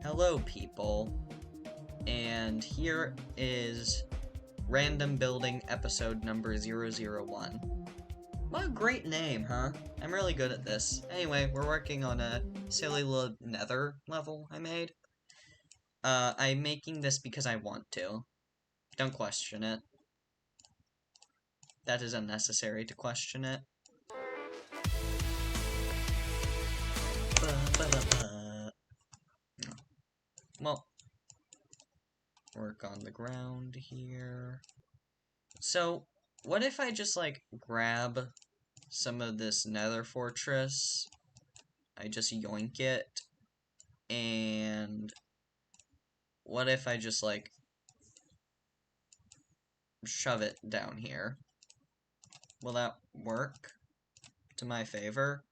Hello, people, and here is Random Building episode number 001. What a great name, huh? I'm really good at this. Anyway, we're working on a silly little nether level I made. I'm making this because I want to. Don't question it. That is unnecessary to question it. Well, work on the ground here. So, what if I just, like, grab some of this nether fortress, I just yoink it, and what if I just, like, shove it down here? Will that work to my favor?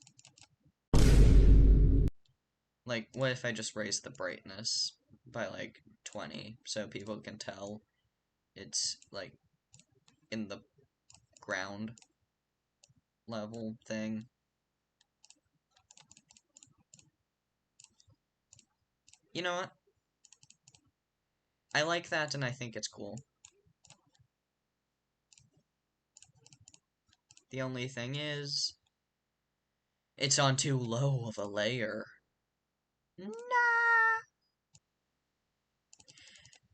Like, what if I just raise the brightness by, like, 20 so people can tell it's, like, in the ground level thing? You know what? I like that and I think it's cool. The only thing is, it's on too low of a layer. Nah!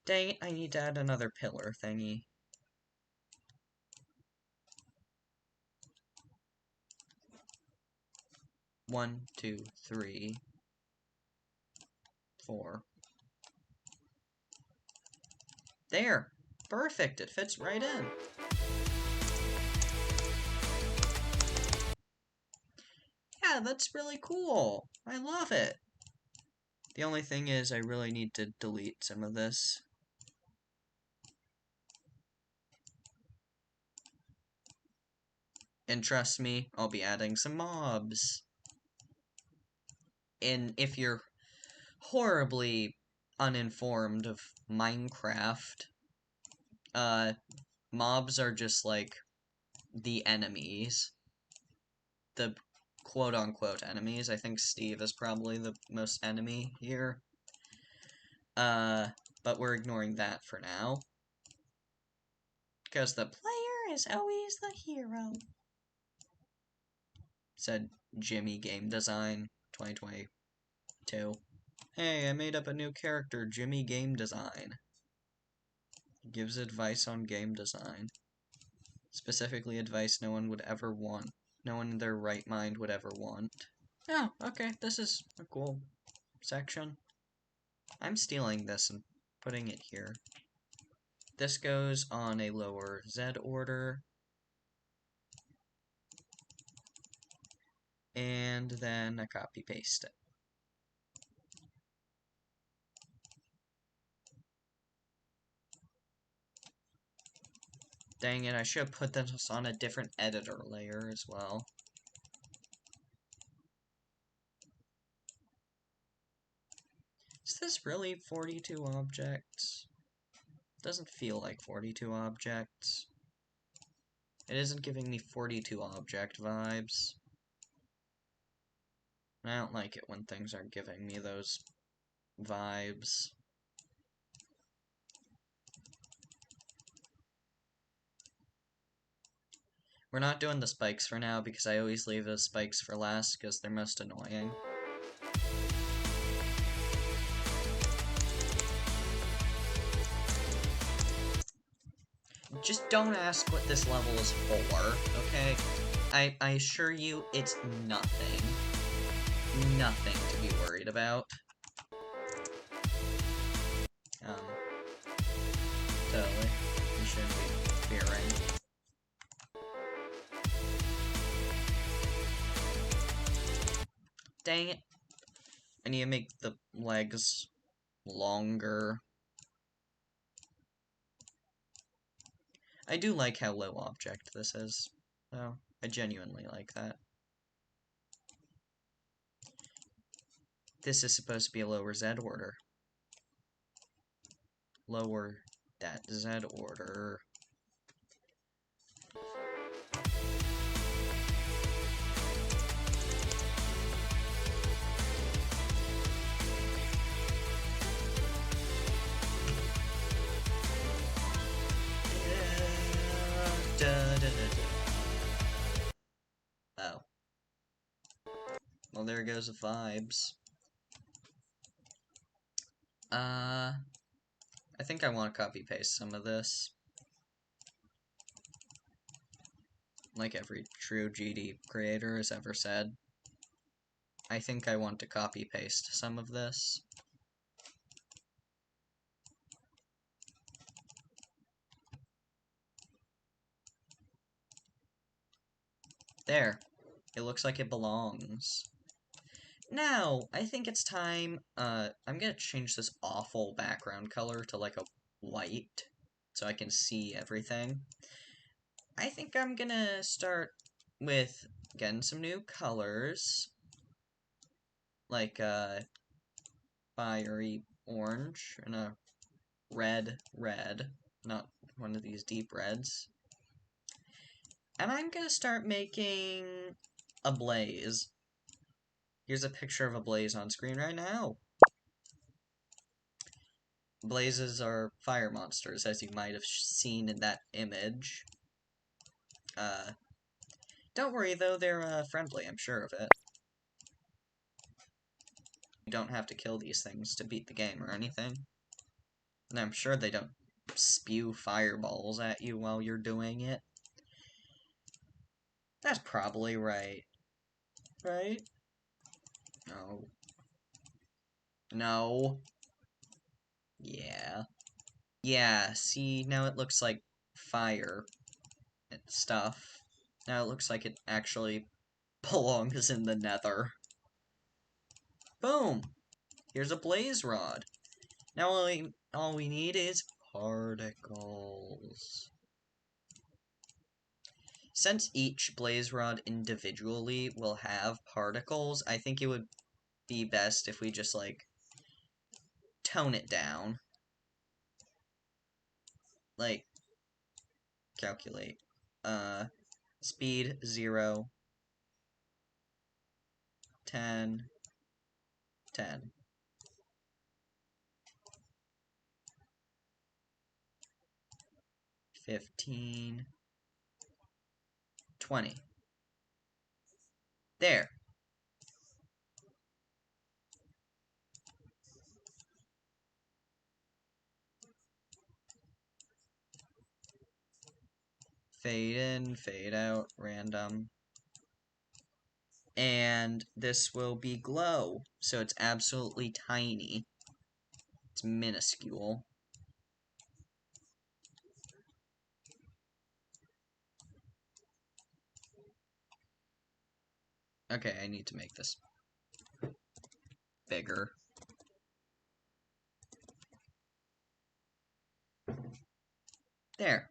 Dang it, I need to add another pillar thingy. One, two, three, 4. There! Perfect, it fits right in. Yeah, that's really cool. I love it. The only thing is, I really need to delete some of this. And trust me, I'll be adding some mobs. And if you're horribly uninformed of Minecraft, mobs are just like the enemies. The quote-unquote enemies. I think Steve is probably the most enemy here. But we're ignoring that for now. Because the player is always the hero. Said Jimmy Game Design 2022. Hey, I made up a new character, Jimmy Game Design. Gives advice on game design. Specifically advice no one would ever want. No one in their right mind would ever want. Oh, okay, this is a cool section. I'm stealing this and putting it here. This goes on a lower Z order. And then I copy-paste it. Dang it, I should have put this on a different editor layer as well. Is this really 42 objects? Doesn't feel like 42 objects. It isn't giving me 42 object vibes. I don't like it when things aren't giving me those vibes. We're not doing the spikes for now because I always leave the spikes for last because they're most annoying. Just don't ask what this level is for, okay? I assure you, it's nothing. Nothing to be worried about. Totally. You shouldn't be fearing. Dang it. I need to make the legs longer. I do like how low object this is. Oh, I genuinely like that. This is supposed to be a lower Z order. Lower that Z order. Well, there goes the vibes. I think I want to copy-paste some of this. Like every true GD creator has ever said. I think I want to copy-paste some of this. There. It looks like it belongs. Now, I think it's time, I'm gonna change this awful background color to like a white, so I can see everything. I think I'm gonna start with getting some new colors, like, fiery orange, and a red, not one of these deep reds. And I'm gonna start making a blaze. Here's a picture of a blaze on screen right now. Blazes are fire monsters, as you might have seen in that image. Don't worry though, they're, friendly, I'm sure of it. You don't have to kill these things to beat the game or anything. And I'm sure they don't spew fireballs at you while you're doing it. That's probably right. Right? No. No. Yeah. Yeah, see, now it looks like fire and stuff. Now it looks like it actually belongs in the nether. Boom! Here's a blaze rod. Now all we need is particles. Since each blaze rod individually will have particles, I think it would be best if we just, like, tone it down. Like, calculate. Speed 0, 10, 10. 15, 20. There. Fade in, fade out, random. And this will be glow, so it's absolutely tiny. It's minuscule. Okay, I need to make this bigger. There.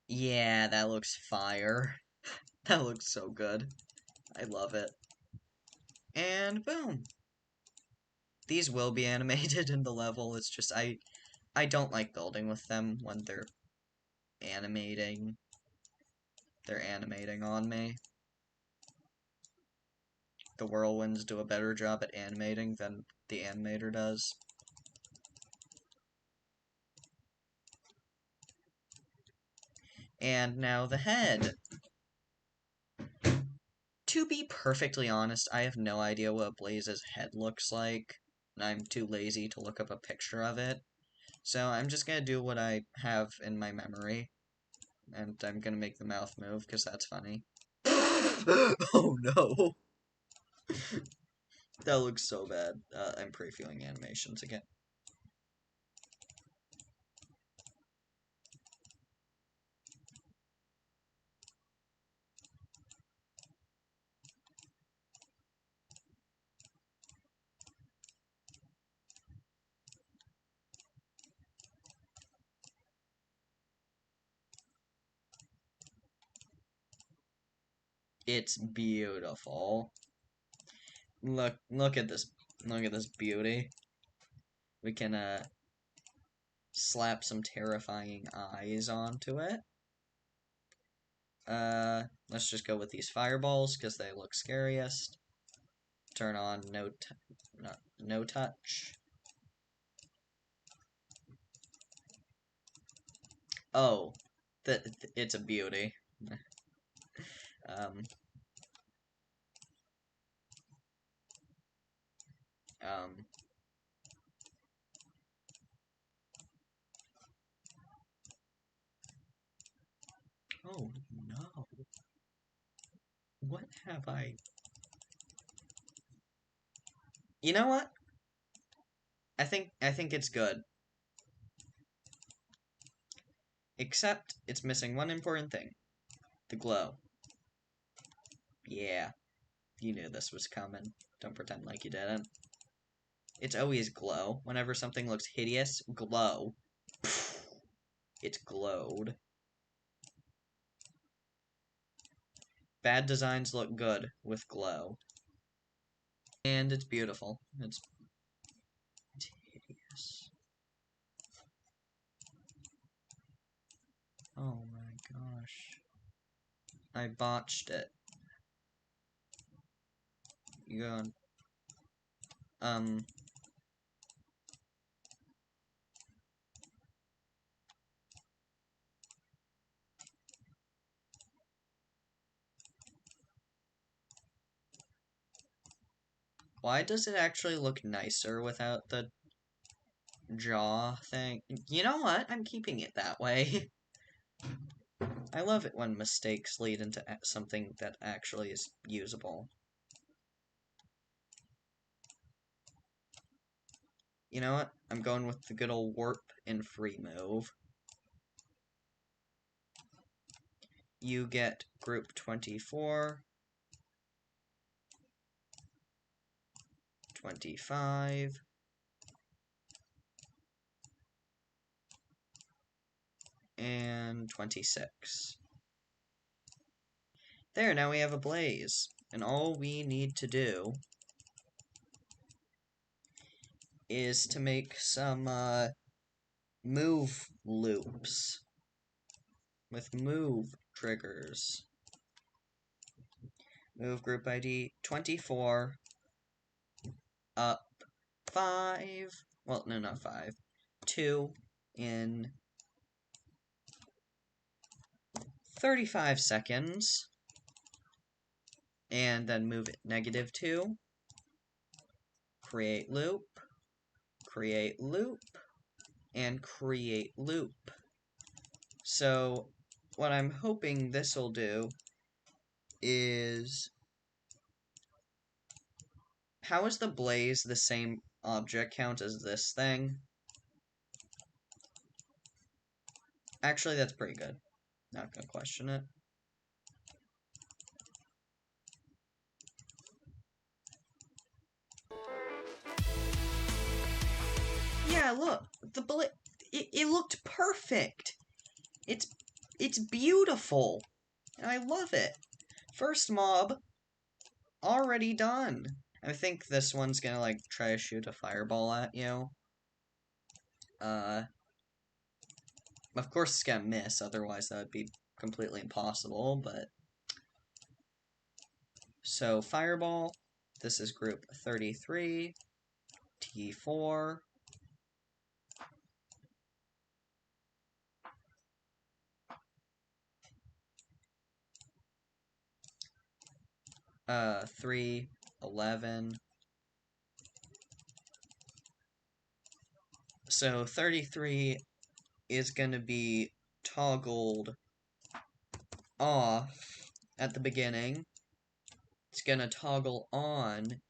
Yeah, that looks fire. That looks so good. I love it. And boom. These will be animated in the level, it's just I don't like building with them when they're animating. They're animating on me. The whirlwinds do a better job at animating than the animator does. And now the head. To be perfectly honest, I have no idea what Blaze's head looks like. I'm too lazy to look up a picture of it. So I'm just gonna do what I have in my memory. And I'm gonna make the mouth move, because that's funny. Oh no! That looks so bad. I'm previewing animations again. It's beautiful. Look at this. Look at this beauty. We can, slap some terrifying eyes onto it. Let's just go with these fireballs, because they look scariest. Turn on no touch. Oh, it's a beauty. Oh no. What have I... You know what? I think it's good. Except it's missing one important thing. The glow. Yeah. You knew this was coming. Don't pretend like you didn't. It's always glow. Whenever something looks hideous, glow. It's glowed. Bad designs look good with glow. And it's beautiful. It's hideous. Oh my gosh. I botched it. You go on. Why does it actually look nicer without the jaw thing? You know what? I'm keeping it that way. I love it when mistakes lead into something that actually is usable. You know what? I'm going with the good old warp and free move. You get group 24, 25, and 26. There, now we have a blaze. And all we need to do is to make some, move loops with move triggers. Move group ID 24, up 5, well, no, not 5, 2 in 35 seconds, and then move it -2, create loop, and create loop. So, what I'm hoping this will do is... How is the blaze the same object count as this thing? Actually, that's pretty good. Not gonna question it. Yeah, look, it looked perfect. It's beautiful, and I love it. First mob already done. I think this one's gonna like try to shoot a fireball at you. Of course it's gonna miss, otherwise that would be completely impossible, but... So, fireball, this is group 33, T4, uh, 3, 11. So 33 is gonna be toggled off at the beginning. It's gonna toggle on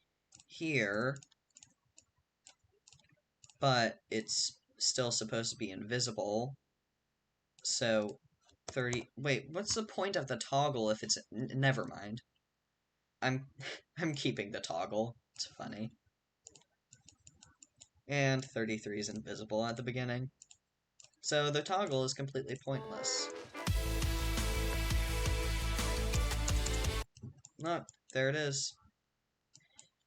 here, but it's still supposed to be invisible. So 30, wait, what's the point of the toggle if it's, never mind. I'm keeping the toggle. It's funny. And 33 is invisible at the beginning. So the toggle is completely pointless. Look, there it is.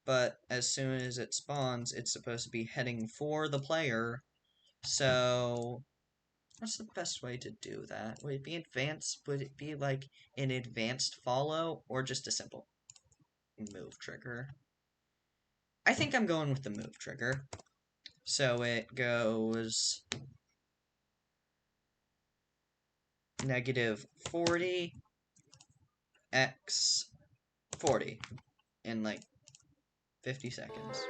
But as soon as it spawns, it's supposed to be heading for the player. So, what's the best way to do that? Would it be advanced? Would it be like an advanced follow, or just a simple move trigger? I think I'm going with the move trigger. So it goes -40, x 40 in like 50 seconds.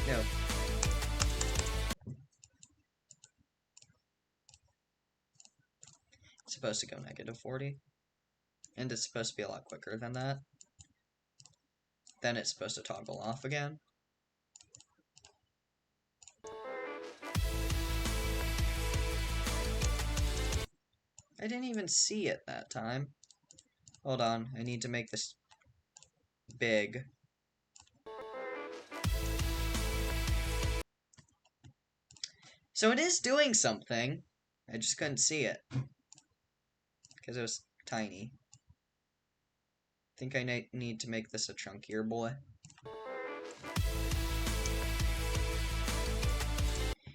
No. It's supposed to go negative 40. And it's supposed to be a lot quicker than that. Then it's supposed to toggle off again. I didn't even see it that time. Hold on, I need to make this big. So it is doing something. I just couldn't see it. Because it was tiny. I think I need to make this a chunkier boy.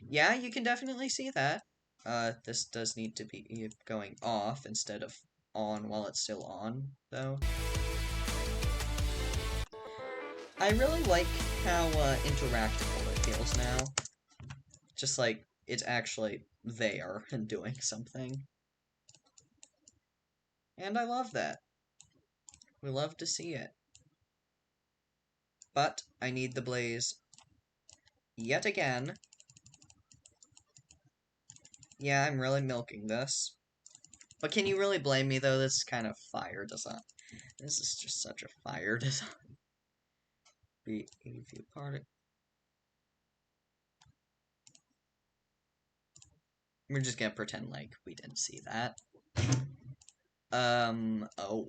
Yeah, you can definitely see that. This does need to be going off instead of on while it's still on, though. I really like how interactable it feels now. Just like it's actually there and doing something. And I love that. We love to see it. But I need the blaze yet again. Yeah, I'm really milking this. But can you really blame me, though? This is kind of fire design. This is just such a fire design. View part. We're just gonna pretend like we didn't see that. Oh.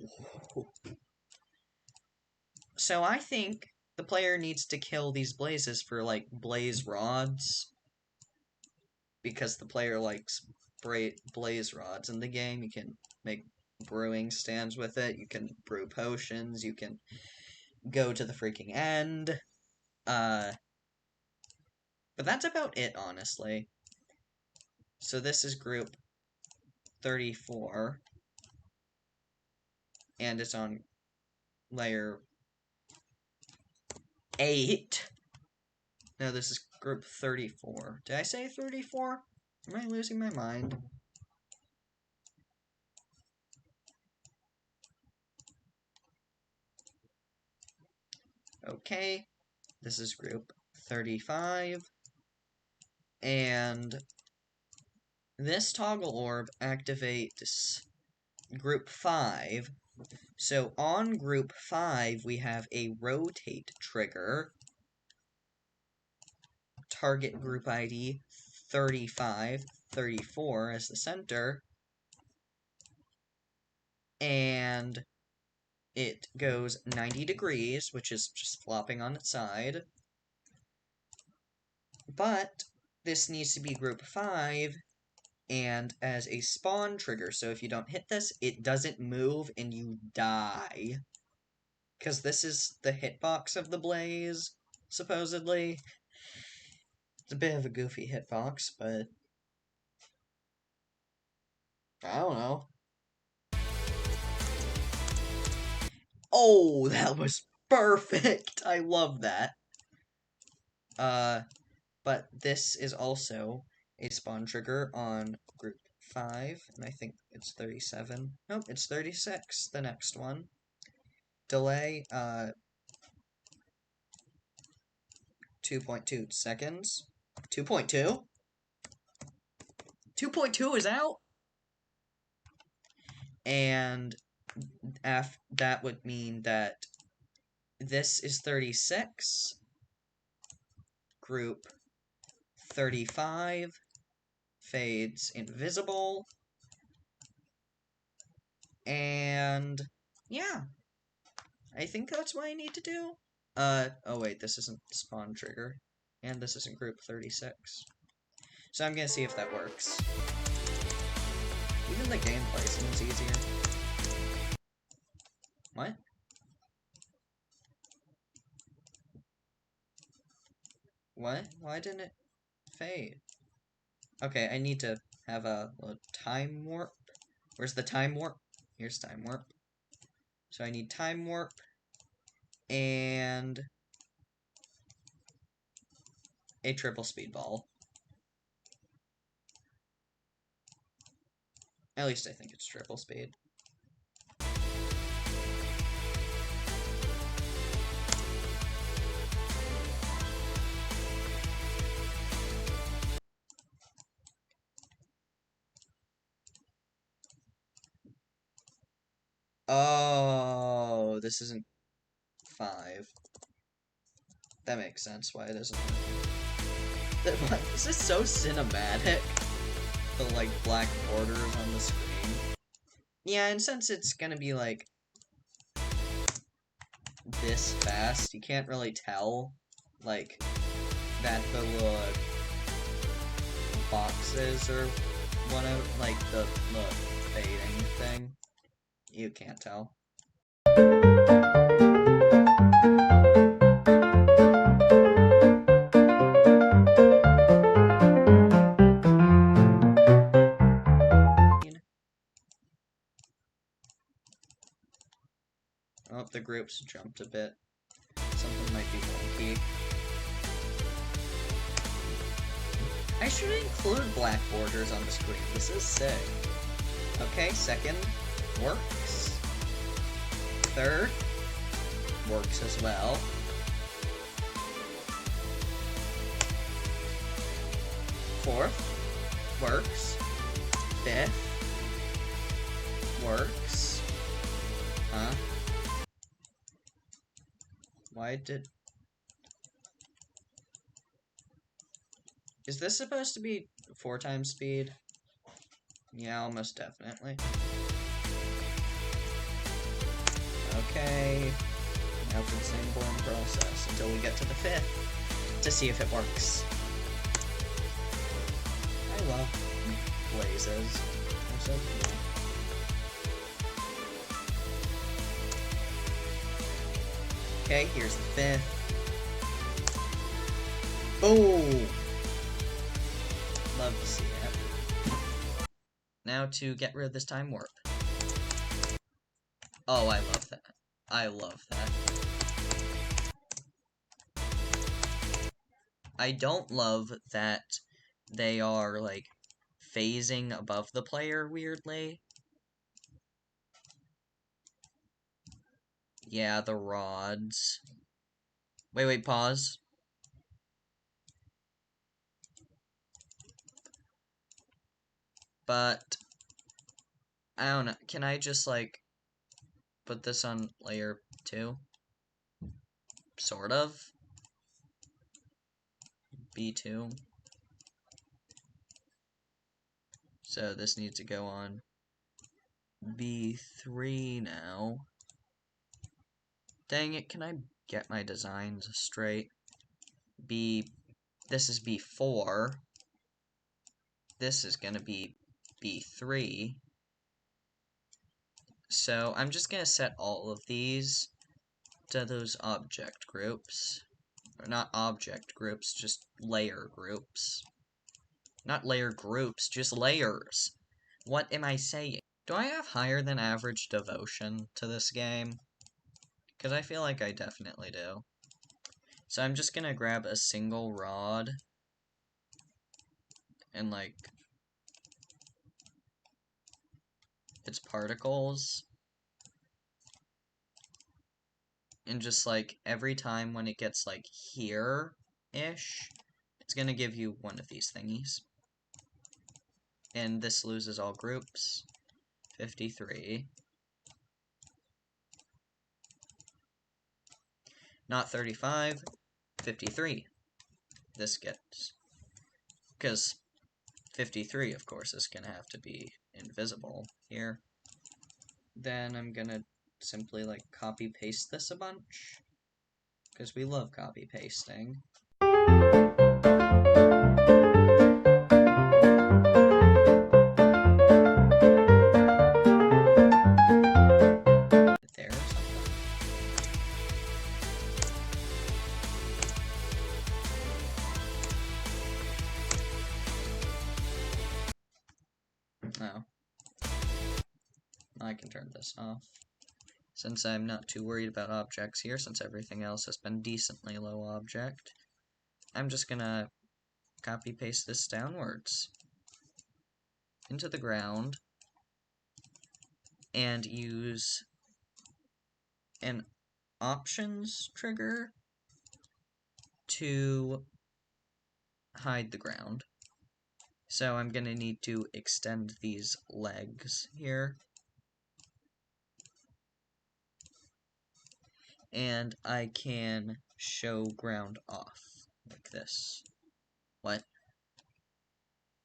So I think the player needs to kill these blazes for, like, blaze rods. Because the player likes blaze rods in the game. You can make brewing stands with it. You can brew potions. You can go to the freaking end. But that's about it, honestly. So this is group 34. And it's on layer 8. No, this is group 34. Did I say 34? Am I losing my mind? Okay. This is group 35. And this toggle orb activates group 5. So on group 5, we have a rotate trigger. Target group ID 35, 34 as the center. And it goes 90 degrees, which is just flopping on its side. But this needs to be group 5 and as a spawn trigger. So if you don't hit this, it doesn't move and you die. Because this is the hitbox of the blaze, supposedly. It's a bit of a goofy hitbox, but I don't know. Oh, that was perfect! I love that. But this is also a spawn trigger on group 5, and I think it's 37. Nope, it's 36, the next one. Delay, 2.2 seconds. 2.2? 2.2 is out? And that would mean that this is 36. Group 35 fades invisible. And yeah, I think that's what I need to do. Oh wait, this isn't spawn trigger. And this isn't group 36. So I'm gonna see if that works. Even the gameplay seems easier. What? What? Why didn't it fade? Okay, I need to have a time warp. Where's the time warp? Here's time warp. So I need time warp and a triple speed ball. At least I think it's triple speed. Oh, this isn't 5. That makes sense why it isn't. This is so cinematic. The, like, black borders on the screen. Yeah, and since it's gonna be, like, this fast, you can't really tell, like, that the little boxes or whatever, like, the fading thing. You can't tell. Oh, the groups jumped a bit. Something might be wonky. I should include black borders on the screen. This is sick. Okay, second works. Third works as well. Fourth works. Fifth works. Huh? Why did... Is this supposed to be 4 times speed? Yeah, almost definitely. Okay. Now for the same boring process until we get to the 5th to see if it works. I love blazes. They're so cool. Okay, here's the 5th. Boom! Love to see it. Now to get rid of this time warp. Oh, I love that. I love that. I don't love that they are, like, phasing above the player weirdly. Yeah, the rods. Wait, pause. But, I don't know, can I just, like, put this on layer 2? Sort of. B2. So this needs to go on B3 now. Dang it, can I get my designs straight? This is B4. This is gonna be B3. So I'm just gonna set all of these to those object groups. Or not object groups, just layer groups. Not layer groups, just layers. What am I saying? Do I have higher than average devotion to this game? Because I feel like I definitely do. So I'm just gonna grab a single rod and, like, its particles. And just, like, every time when it gets, like, here-ish, it's gonna give you one of these thingies. And this loses all groups. 53. Not 35. 53. This gets... Because 53, of course, is gonna have to be invisible here. Then I'm gonna simply, like, copy-paste this a bunch. Because we love copy-pasting. There or something. Oh. I can turn this off. Since I'm not too worried about objects here, since everything else has been decently low object, I'm just gonna copy-paste this downwards into the ground and use an options trigger to hide the ground. So I'm gonna need to extend these legs here. And I can show ground off, like this. What?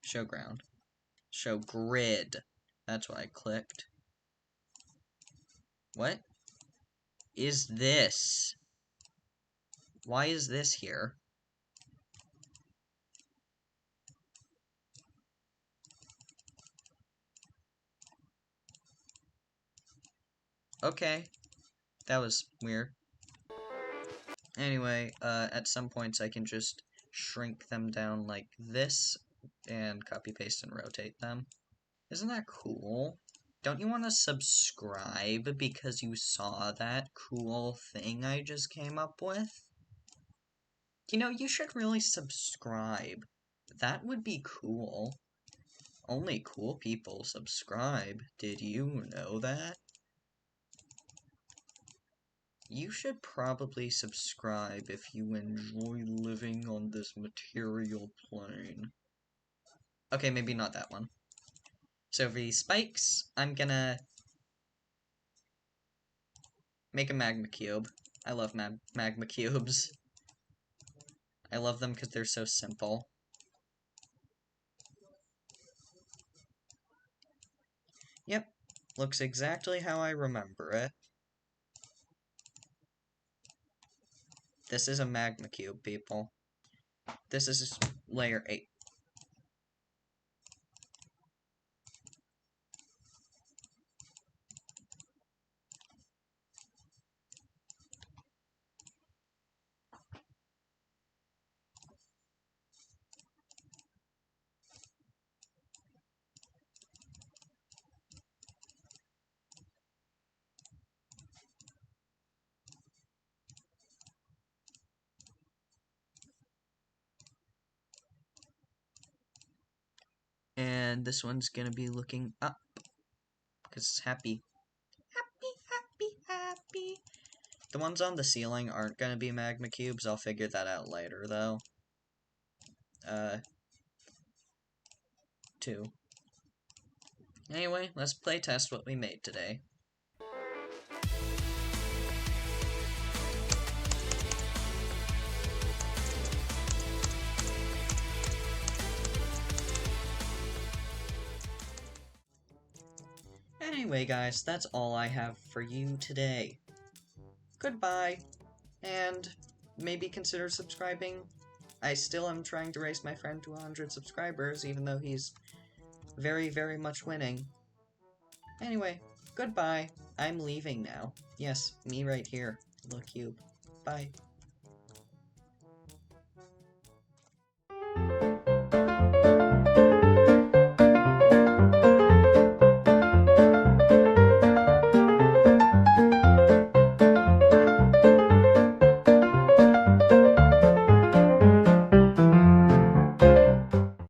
Show ground. Show grid. That's what I clicked. What is this? Why is this here? Okay, that was weird. Anyway, at some points I can just shrink them down like this and copy paste and rotate them. Isn't that cool? Don't you want to subscribe because you saw that cool thing I just came up with? You know, you should really subscribe. That would be cool. Only cool people subscribe. Did you know that? You should probably subscribe if you enjoy living on this material plane. Okay, maybe not that one. So for these spikes, I'm gonna make a magma cube. I love magma cubes. I love them because they're so simple. Yep, looks exactly how I remember it. This is a magma cube, people. This is layer 8. And this one's gonna be looking up, because it's happy. Happy, happy, happy. The ones on the ceiling aren't gonna be magma cubes, I'll figure that out later, though. 2. Anyway, let's play test what we made today. Anyway, guys, that's all I have for you today. Goodbye, and maybe consider subscribing. I still am trying to race my friend to 100 subscribers, even though he's very, very much winning. Anyway, goodbye. I'm leaving now. Yes, me right here. Little cube. Bye.